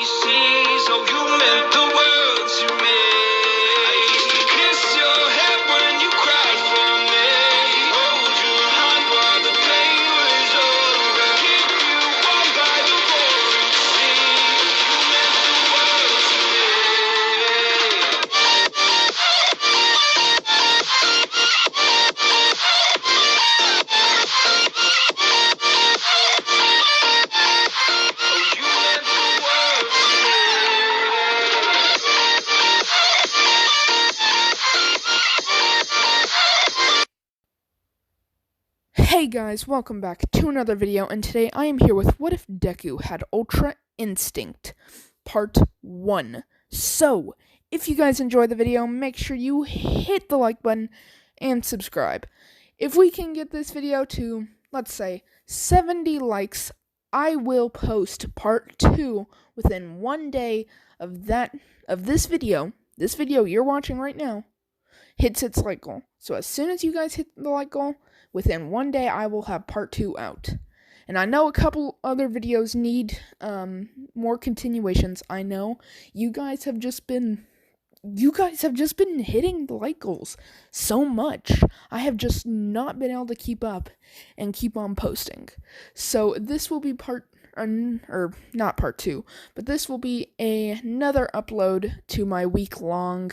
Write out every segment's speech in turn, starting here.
seas. Oh, you meant the world to me. I used to kiss your head when you cried for me. Hold your hand while the pain was over. Keep you warm by the roaring sea. You meant the world to me. Hey guys, welcome back to another video, and today I am here with What If Deku Had Ultra Instinct, Part 1. So, if you guys enjoyed the video, make sure you hit the like button and subscribe. If we can get this video to, let's say, 70 likes, I will post Part 2 within 1 day of this video you're watching right now, hits its like goal. So as soon as you guys hit the like goal, within 1 day, I will have part 2 out. And I know a couple other videos need more continuations. I know you guys have just been hitting the like goals so much. I have just not been able to keep up and keep on posting. So this will be not part 2, but this will be another upload to my week-long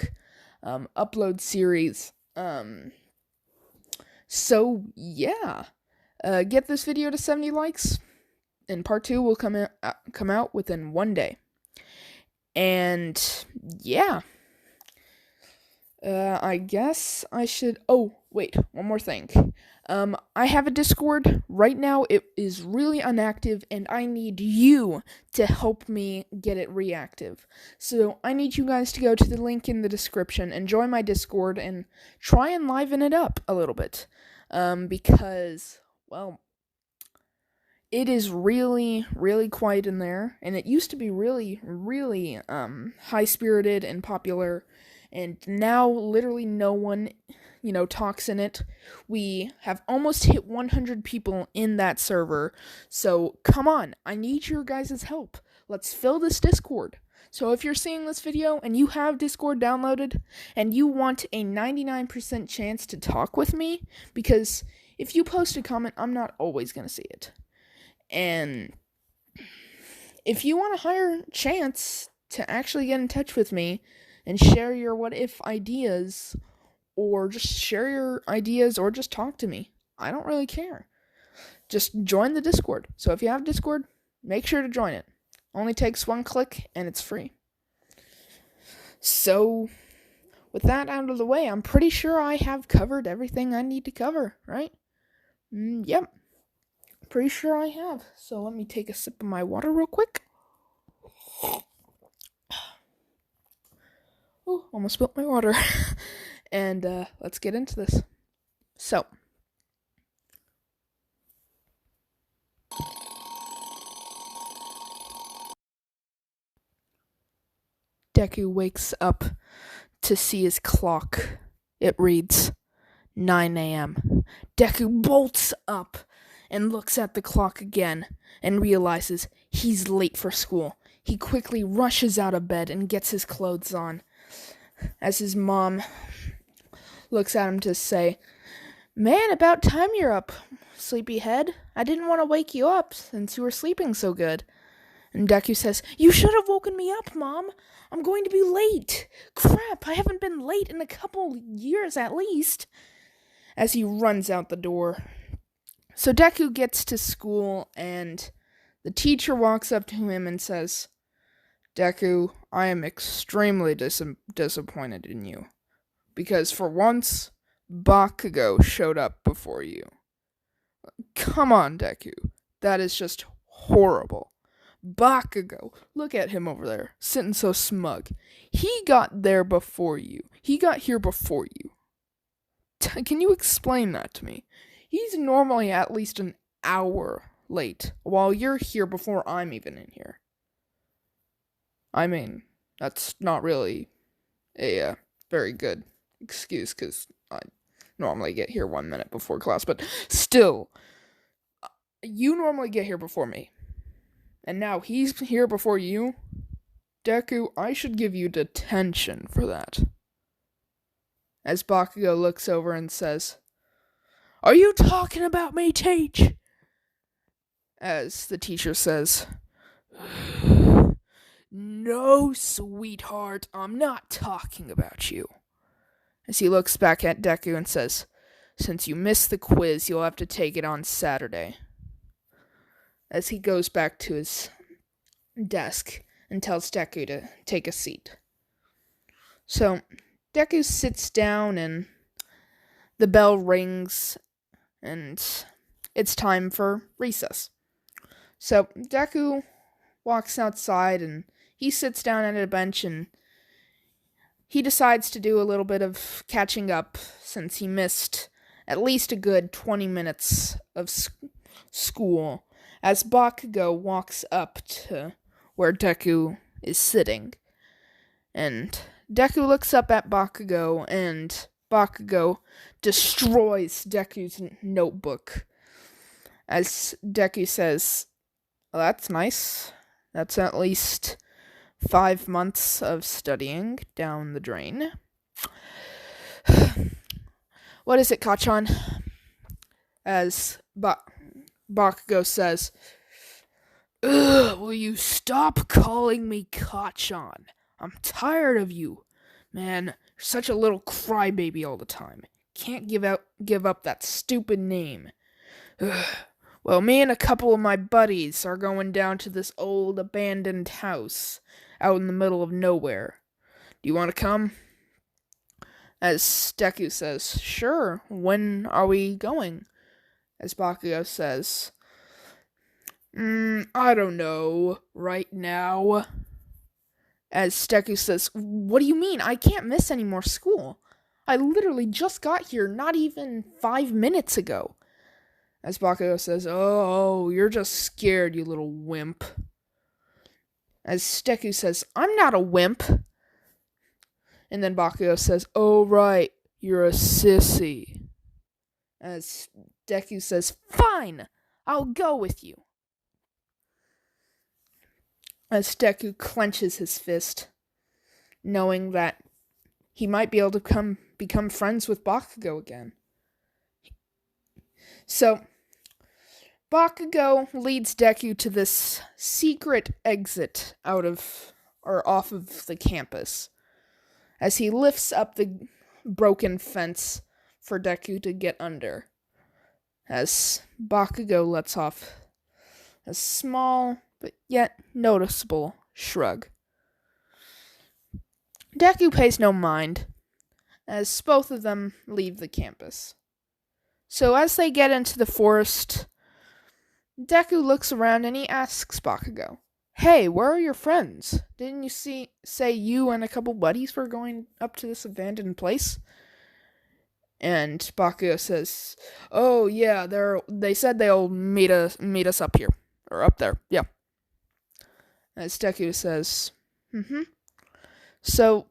upload series. So, yeah, get this video to 70 likes, and part 2 will come out within 1 day. And, yeah, I guess I should, wait, one more thing. I have a Discord. Right now, it is really inactive, and I need you to help me get it reactive. So, I need you guys to go to the link in the description and join my Discord and try and liven it up a little bit. Because, well, it is really, really quiet in there, and it used to be really, really, high-spirited and popular, and now literally no one, talks in it. We have almost hit 100 people in that server, so come on, I need your guys' help. Let's fill this Discord. So if you're seeing this video and you have Discord downloaded and you want a 99% chance to talk with me, because if you post a comment, I'm not always going to see it. And if you want a higher chance to actually get in touch with me and share your what if ideas, or just share your ideas, or just talk to me, I don't really care. Just join the Discord. So if you have Discord, make sure to join it. Only takes one click, and it's free. So, with that out of the way, I'm pretty sure I have covered everything I need to cover, right? Yep. Pretty sure I have. So, let me take a sip of my water real quick. Oh, almost spilled my water. And, let's get into this. So, Deku wakes up to see his clock. It reads 9 a.m. Deku bolts up and looks at the clock again and realizes he's late for school. He quickly rushes out of bed and gets his clothes on, as his mom looks at him to say, "Man, about time you're up, sleepyhead. I didn't want to wake you up since you were sleeping so good." And Deku says, "You should have woken me up, Mom. I'm going to be late. Crap, I haven't been late in a couple years at least," as he runs out the door. So Deku gets to school, and the teacher walks up to him and says, "Deku, I am extremely disappointed in you, because for once, Bakugo showed up before you. Come on, Deku. That is just horrible. Bakugo, look at him over there, sitting so smug. He got there before you. He got here before you. Can you explain that to me? He's normally at least an hour late, while you're here before I'm even in here. I mean, that's not really a very good excuse, because I normally get here 1 minute before class, but still, you normally get here before me. And now he's here before you? Deku, I should give you detention for that. As Bakugo looks over and says, Are you talking about me, Teach? As the teacher says, No, sweetheart, I'm not talking about you. As he looks back at Deku and says, Since you missed the quiz, you'll have to take it on Saturday. As he goes back to his desk and tells Deku to take a seat. So, Deku sits down and the bell rings and it's time for recess. So, Deku walks outside and he sits down at a bench and he decides to do a little bit of catching up since he missed at least a good 20 minutes of school as Bakugo walks up to where Deku is sitting. And Deku looks up at Bakugo and Bakugo destroys Deku's notebook. As Deku says, well, that's nice. That's at least 5 months of studying down the drain. What is it, Kachan? As Bakugo says, Ugh, will you stop calling me Kachan? I'm tired of you. Man, you're such a little crybaby all the time. Can't give up that stupid name. Ugh. Well, me and a couple of my buddies are going down to this old abandoned house out in the middle of nowhere. Do you want to come? As Deku says, Sure, when are we going? As Bakugo says, I don't know, right now. As Deku says, What do you mean? I can't miss any more school. I literally just got here not even 5 minutes ago. As Bakugo says, Oh, you're just scared, you little wimp. As Deku says, I'm not a wimp. And then Bakugo says, Oh, right, you're a sissy. As Deku says, Fine, I'll go with you. As Deku clenches his fist, knowing that he might be able to become friends with Bakugo again. So, Bakugo leads Deku to this secret exit off of the campus, as he lifts up the broken fence for Deku to get under, as Bakugo lets off a small but yet noticeable shrug. Deku pays no mind, as both of them leave the campus. So as they get into the forest, Deku looks around and he asks Bakugo, Hey, where are your friends? Didn't you say you and a couple buddies were going up to this abandoned place? And Bakugo says, Oh yeah, they said they'll meet us up here. Or up there, yeah. As Deku says, So,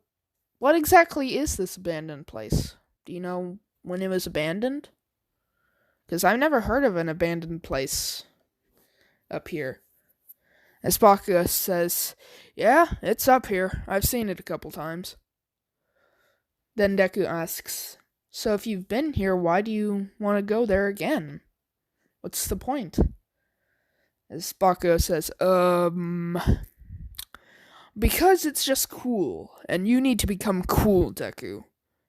what exactly is this abandoned place? Do you know when it was abandoned? Because I've never heard of an abandoned place up here. As Bakugo says, Yeah, it's up here. I've seen it a couple times. Then Deku asks, So if you've been here, why do you want to go there again? What's the point? As Bakugo says, Because it's just cool, and you need to become cool, Deku.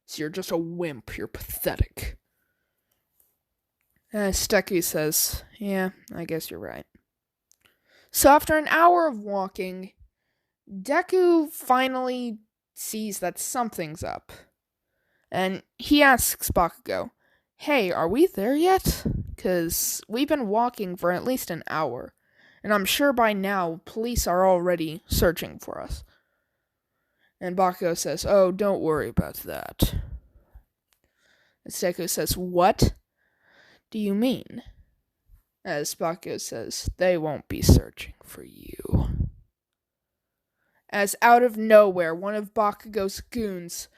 So you're just a wimp, you're pathetic. As Deku says, Yeah, I guess you're right. So after an hour of walking, Deku finally sees that something's up. And he asks Bakugo, Hey, are we there yet? 'Cause we've been walking for at least an hour. And I'm sure by now, police are already searching for us. And Bakugo says, Oh, don't worry about that. And Deku says, What do you mean? As Bakugo says, They won't be searching for you. As out of nowhere, one of Bakugo's goons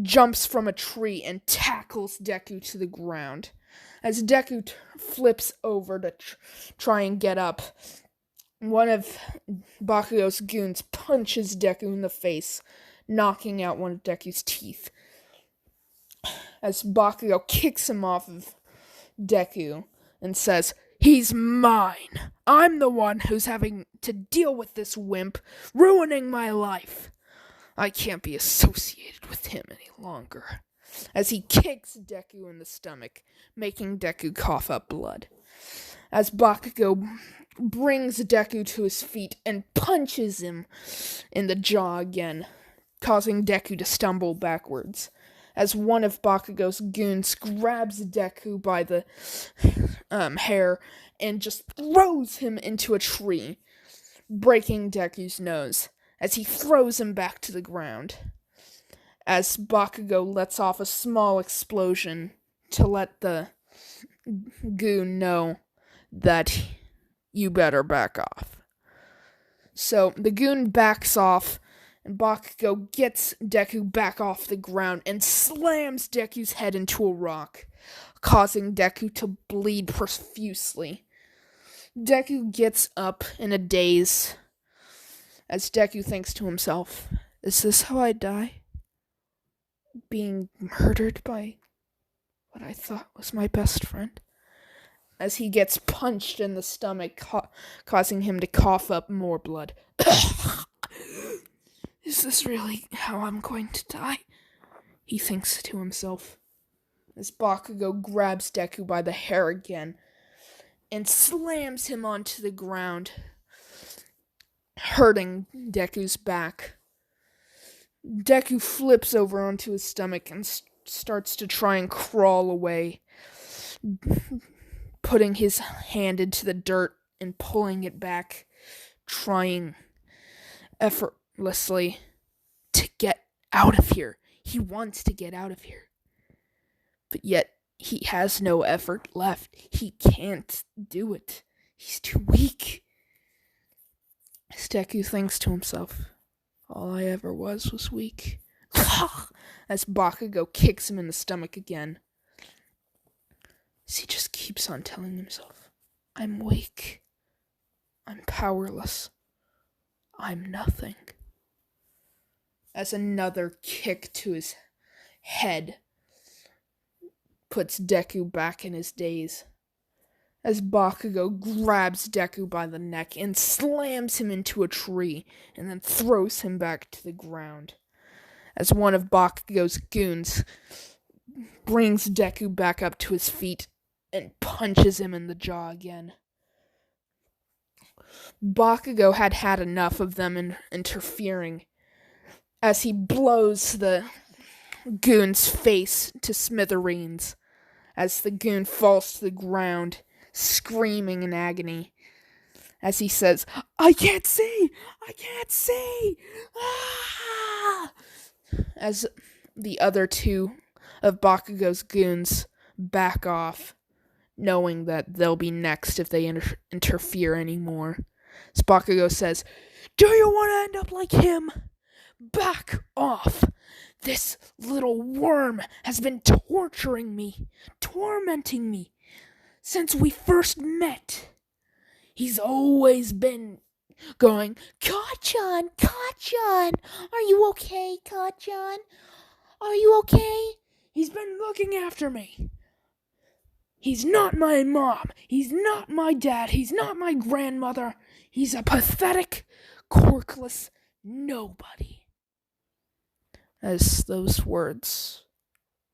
jumps from a tree and tackles Deku to the ground. As Deku flips over to try and get up, One of Bakugo's goons punches Deku in the face, knocking out one of Deku's teeth. As Bakugo kicks him off of Deku and says, "He's mine. I'm the one who's having to deal with this wimp, ruining my life. I can't be associated with him any longer." As he kicks Deku in the stomach, making Deku cough up blood. As Bakugo brings Deku to his feet and punches him in the jaw again, causing Deku to stumble backwards. As one of Bakugo's goons grabs Deku by the hair and just throws him into a tree, breaking Deku's nose as he throws him back to the ground. As Bakugo lets off a small explosion to let the goon know that you better back off. So the goon backs off, and Bakugo gets Deku back off the ground and slams Deku's head into a rock, causing Deku to bleed profusely. Deku gets up in a daze as Deku thinks to himself, "Is this how I die? Being murdered by what I thought was my best friend?" As he gets punched in the stomach, causing him to cough up more blood. "Is this really how I'm going to die?" he thinks to himself. As Bakugo grabs Deku by the hair again and slams him onto the ground, hurting Deku's back. Deku flips over onto his stomach and starts to try and crawl away, putting his hand into the dirt and pulling it back, trying effortlessly to get out of here. He wants to get out of here. But yet, he has no effort left. He can't do it. He's too weak. Deku thinks to himself, "All I ever was weak." As Bakugo kicks him in the stomach again. As he just keeps on telling himself, "I'm weak. I'm powerless. I'm nothing." As another kick to his head puts Deku back in his daze. As Bakugo grabs Deku by the neck and slams him into a tree and then throws him back to the ground. As one of Bakugo's goons brings Deku back up to his feet and punches him in the jaw again. Bakugo had had enough of them interfering as he blows the goon's face to smithereens as the goon falls to the ground, screaming in agony, as he says, "I can't see! I can't see! Ah!" As the other two of Bakugo's goons back off, knowing that they'll be next if they interfere anymore. As Bakugo says, "Do you want to end up like him? Back off! This little worm has been tormenting me, since we first met. He's always been going, 'Kachan, Kachan, are you okay, Kachan? Are you okay?' He's been looking after me. He's not my mom. He's not my dad. He's not my grandmother. He's a pathetic, quirkless nobody." As those words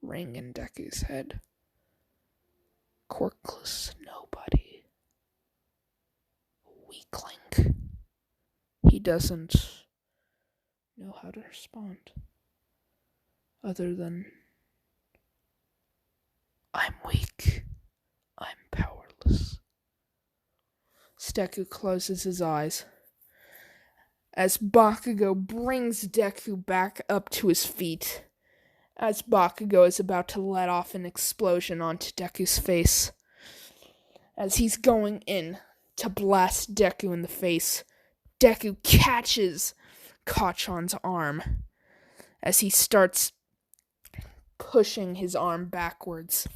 ring in Deku's head. Quirkless nobody. Weakling. He doesn't know how to respond. Other than, "I'm weak. I'm powerless." Deku closes his eyes as Bakugo brings Deku back up to his feet, as Bakugo is about to let off an explosion onto Deku's face. As he's going in to blast Deku in the face, Deku catches Kachan's arm as he starts pushing his arm backwards.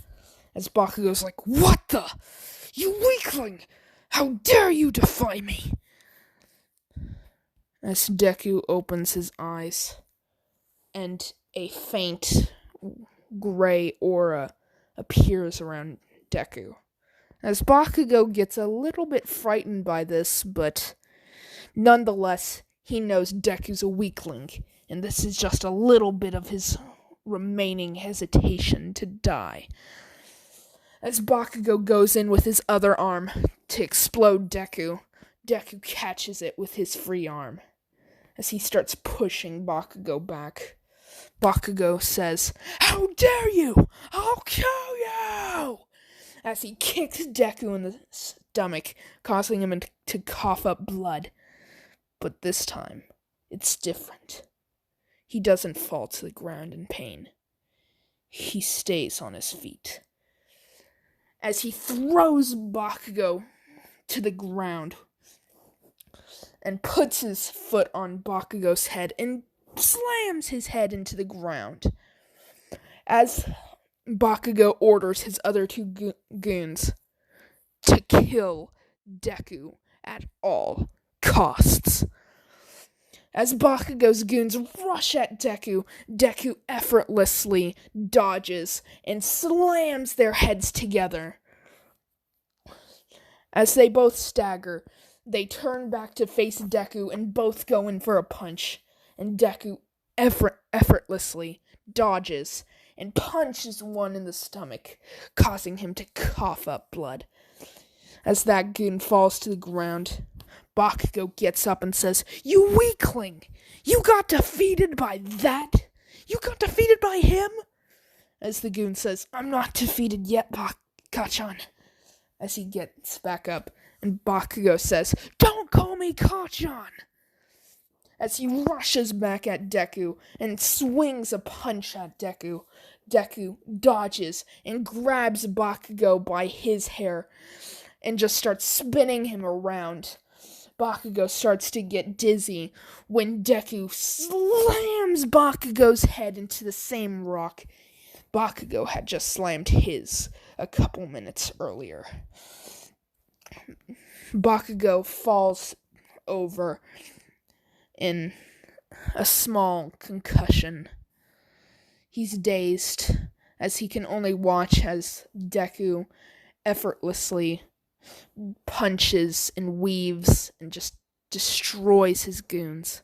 As Bakugo's like, "What the? You weakling! How dare you defy me? as Deku opens his eyes, and a faint gray aura appears around Deku. As Bakugo gets a little bit frightened by this, but nonetheless, he knows Deku's a weakling, and this is just a little bit of his remaining hesitation to die. As Bakugo goes in with his other arm to explode Deku, Deku catches it with his free arm. As he starts pushing Bakugo back, Bakugo says, "How dare you! I'll kill you!" As he kicks Deku in the stomach, causing him to cough up blood. But this time, it's different. He doesn't fall to the ground in pain. He stays on his feet. As he throws Bakugo to the ground and puts his foot on Bakugo's head and slams his head into the ground. As Bakugo orders his other two goons to kill Deku at all costs. As Bakugo's goons rush at Deku, Deku effortlessly dodges and slams their heads together. As they both stagger, they turn back to face Deku and both go in for a punch. And Deku effortlessly dodges and punches one in the stomach, causing him to cough up blood. As that goon falls to the ground, Bakugo gets up and says, "You weakling! You got defeated by that? You got defeated by him?" As the goon says, "I'm not defeated yet, Kachan." As he gets back up, and Bakugo says, "Don't call me Kachan!" As he rushes back at Deku and swings a punch at Deku, Deku dodges and grabs Bakugo by his hair and just starts spinning him around. Bakugo starts to get dizzy when Deku slams Bakugo's head into the same rock Bakugo had just slammed his a couple minutes earlier. Bakugo falls over in a small concussion. He's dazed as he can only watch as Deku effortlessly punches and weaves and just destroys his goons.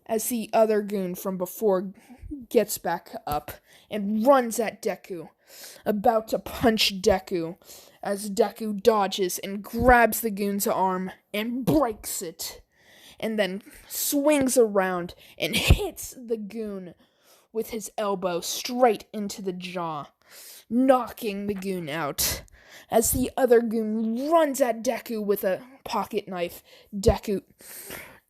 As the other goon from before gets back up and runs at Deku, about to punch Deku, as Deku dodges and grabs the goon's arm and breaks it, and then swings around and hits the goon with his elbow straight into the jaw, knocking the goon out. As the other goon runs at Deku with a pocket knife, Deku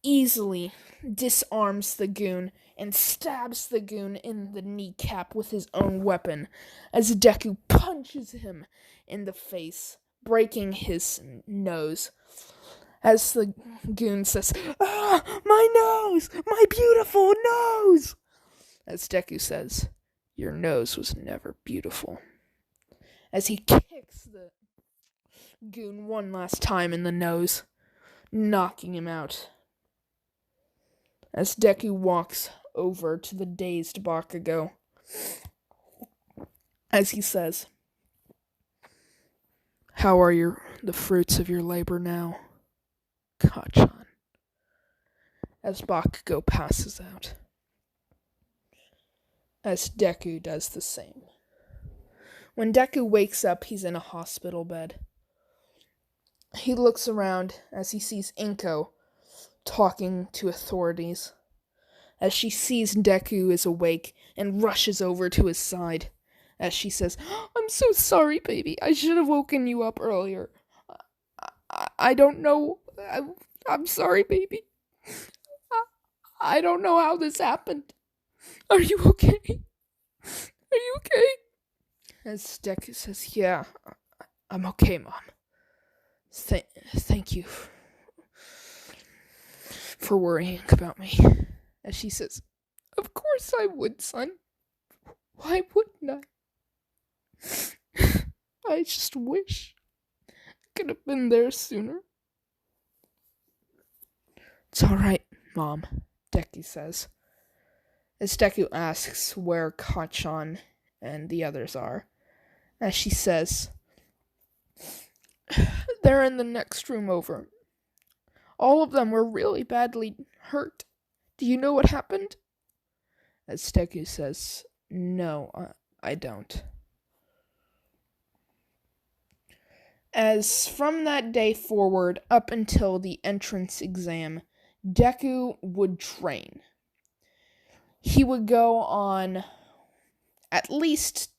easily disarms the goon and stabs the goon in the kneecap with his own weapon as Deku punches him in the face, breaking his nose. As the goon says, "Ah, my nose! My beautiful nose!" As Deku says, "Your nose was never beautiful." As he kicks the goon one last time in the nose, knocking him out. As Deku walks over to the dazed Bakugo, as he says, "How are the fruits of your labor now, Kachan?" As Bakugo passes out. As Deku does the same. When Deku wakes up, he's in a hospital bed. He looks around as he sees Inko talking to authorities. As she sees Deku is awake and rushes over to his side. As she says, "I'm so sorry, baby. I should have woken you up earlier. I don't know. I'm sorry, baby. I don't know how this happened. Are you okay? Are you okay?" As Deku says, "Yeah, I'm okay, Mom. Thank you for worrying about me." As she says, "Of course I would, son. Why wouldn't I? I just wish I could have been there sooner." It's alright, Mom, Deku says. As Deku asks where Kachan and the others are, as she says, they're in the next room over. All of them were really badly hurt. Do you know what happened? As Deku says, no, I don't. As from that day forward, up until the entrance exam, Deku would train. He would go on at least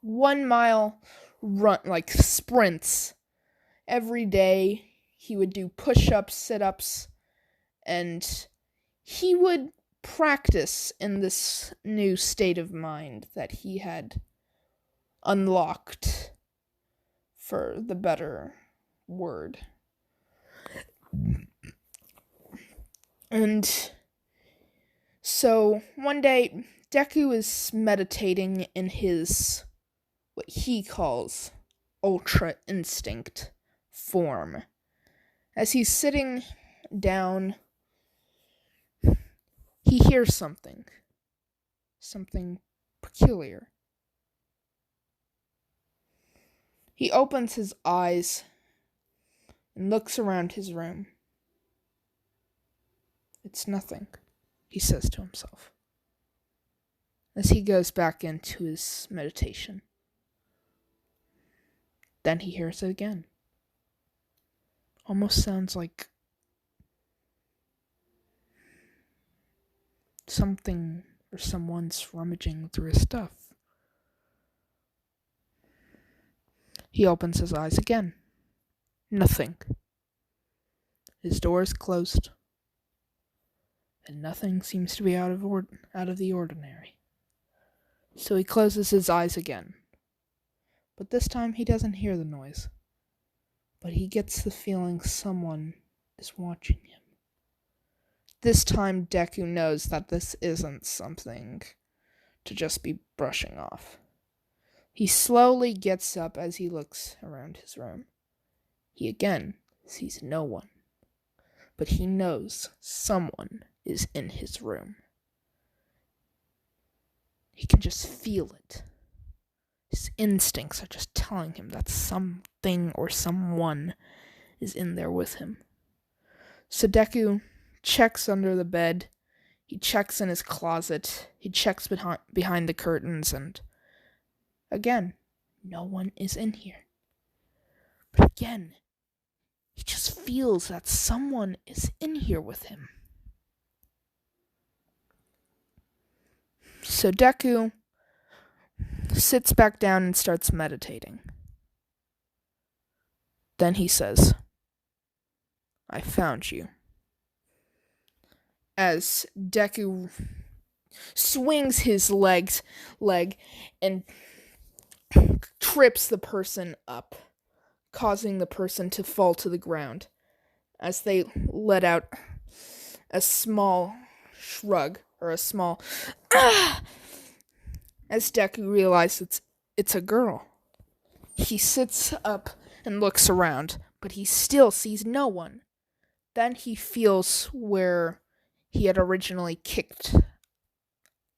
1 mile run, like sprints, every day. He would do push-ups, sit-ups, and he would practice in this new state of mind that he had unlocked, for the better word. And so one day, Deku is meditating in his, what he calls, Ultra Instinct form. As he's sitting down, he hears something peculiar. He opens his eyes and looks around his room. It's nothing, he says to himself, as he goes back into his meditation. Then he hears it again. Almost sounds like something or someone's rummaging through his stuff. He opens his eyes again. Nothing. His door is closed, and nothing seems to be out of the ordinary. So he closes his eyes again. But this time he doesn't hear the noise. But he gets the feeling someone is watching him. This time Deku knows that this isn't something to just be brushing off. He slowly gets up as he looks around his room. He again sees no one, but he knows someone is in his room. He can just feel it. His instincts are just telling him that something or someone is in there with him. So Deku checks under the bed, he checks in his closet, he checks behind the curtains, and again, no one is in here. But again, he just feels that someone is in here with him. So Deku sits back down and starts meditating. Then he says, I found you. As Deku swings his leg and trips the person up, causing the person to fall to the ground as they let out a small shrug, or a small as Deku realizes it's a girl. He sits up and looks around, but he still sees no one. Then he feels where he had originally kicked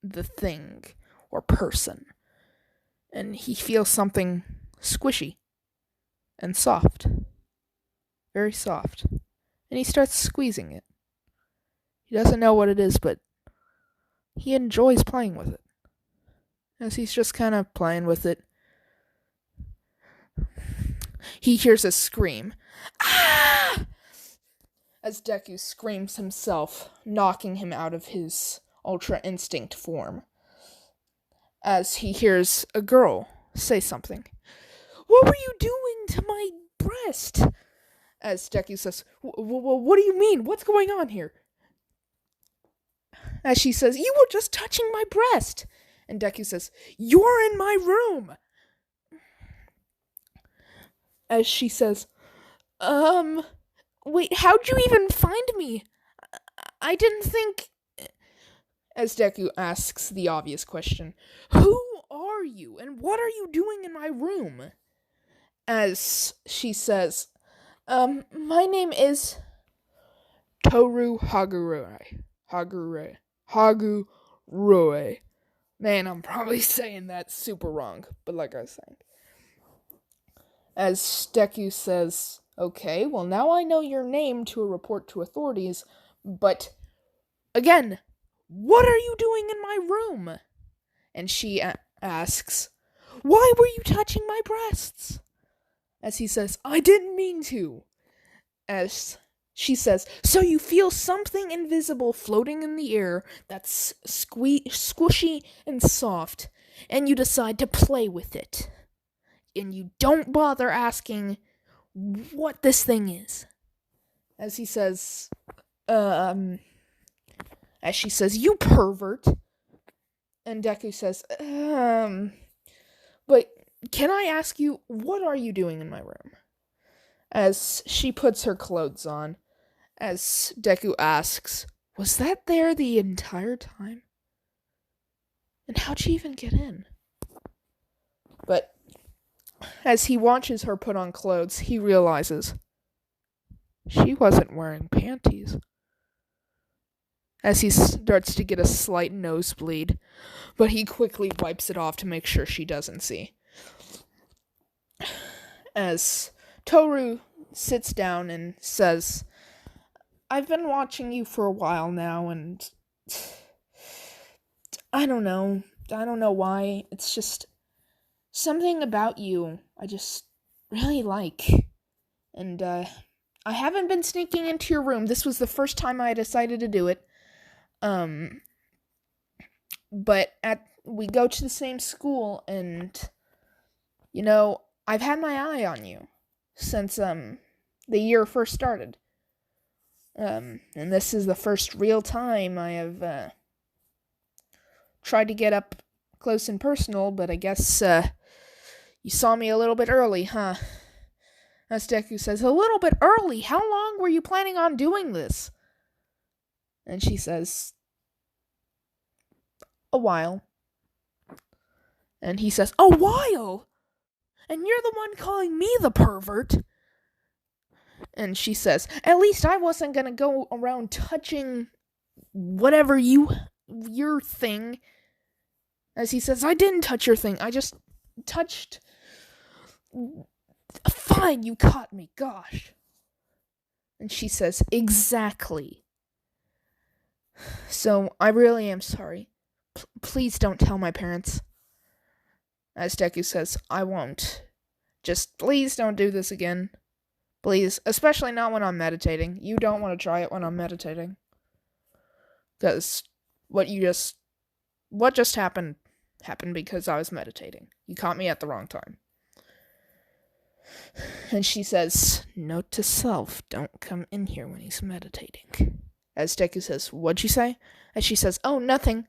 the thing or person, and he feels something squishy and soft, very soft, and he starts squeezing it. He doesn't know what it is, but he enjoys playing with it. As he's just kind of playing with it, he hears a scream. Ah! As Deku screams himself, knocking him out of his Ultra Instinct form. As he hears a girl say something. What were you doing to my breast? As Deku says, what do you mean? What's going on here? As she says, you were just touching my breast. And Deku says, you're in my room. As she says, wait, how'd you even find me? I didn't think... As Deku asks the obvious question, who are you, and what are you doing in my room? As she says, my name is... Toru Haguroi. Man, I'm probably saying that super wrong, but like I was saying. As Deku says, okay, well now I know your name to a report to authorities, but again, what are you doing in my room? And she asks, why were you touching my breasts? As he says, I didn't mean to. As she says, so you feel something invisible floating in the air that's squishy and soft, and you decide to play with it. And you don't bother asking what this thing is. As he says, as she says, you pervert. And Deku says, but can I ask you, what are you doing in my room? As she puts her clothes on, as Deku asks, was that there the entire time? And how'd she even get in? But as he watches her put on clothes, he realizes she wasn't wearing panties. As he starts to get a slight nosebleed, but he quickly wipes it off to make sure she doesn't see. As Toru sits down and says, I've been watching you for a while now, and I don't know why. It's just something about you I just really like. And I haven't been sneaking into your room. This was the first time I decided to do it. But we go to the same school, and I've had my eye on you since the year first started. And this is the first real time I have tried to get up close and personal, but I guess you saw me a little bit early, huh? As Deku says, a little bit early? How long were you planning on doing this? And she says, a while. And he says, a while? And you're the one calling me the pervert? And she says, at least I wasn't gonna go around touching whatever your thing. As he says, I didn't touch your thing. I just touched... Fine, you caught me. Gosh. And she says, exactly. So, I really am sorry. Please don't tell my parents. As Deku says, I won't. Just please don't do this again. Please. Especially not when I'm meditating. You don't want to try it when I'm meditating. Because what just happened because I was meditating. You caught me at the wrong time. And she says, note to self, don't come in here when he's meditating. As Deku says, what'd you say? As she says, oh, nothing.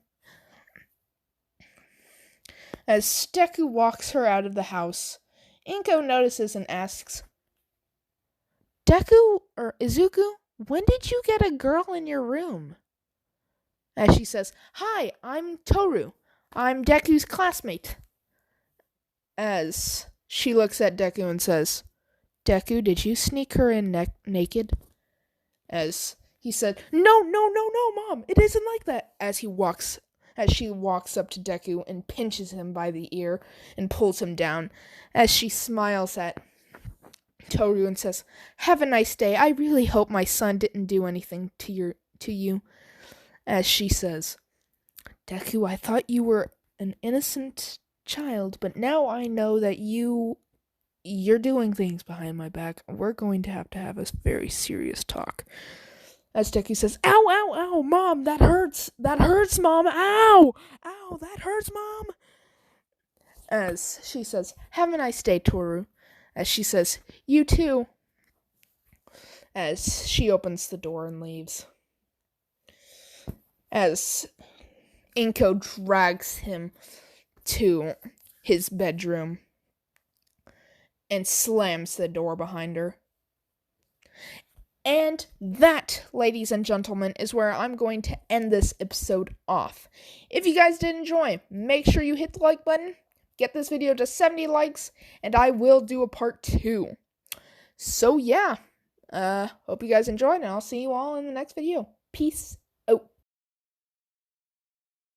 As Deku walks her out of the house, Inko notices and asks, Deku, or Izuku, when did you get a girl in your room? As she says, hi, I'm Toru. I'm Deku's classmate. As she looks at Deku and says, Deku, did you sneak her in naked? As he said, no, Mom, it isn't like that. As she walks up to Deku and pinches him by the ear and pulls him down. As she smiles at Toru and says, have a nice day. I really hope my son didn't do anything to you. As she says, Deku, I thought you were an innocent child, but now I know that you're doing things behind my back. We're going to have a very serious talk. As Deku says, ow, Mom, that hurts, Mom, ow, that hurts, Mom. As she says, have a nice day, Toru. As she says, you too. As she opens the door and leaves. As Inko drags him to his bedroom and slams the door behind her. And that, ladies and gentlemen, is where I'm going to end this episode off. If you guys did enjoy, make sure you hit the like button, get this video to 70 likes, and I will do a part 2. So yeah, Hope you guys enjoyed, and I'll see you all in the next video. Peace.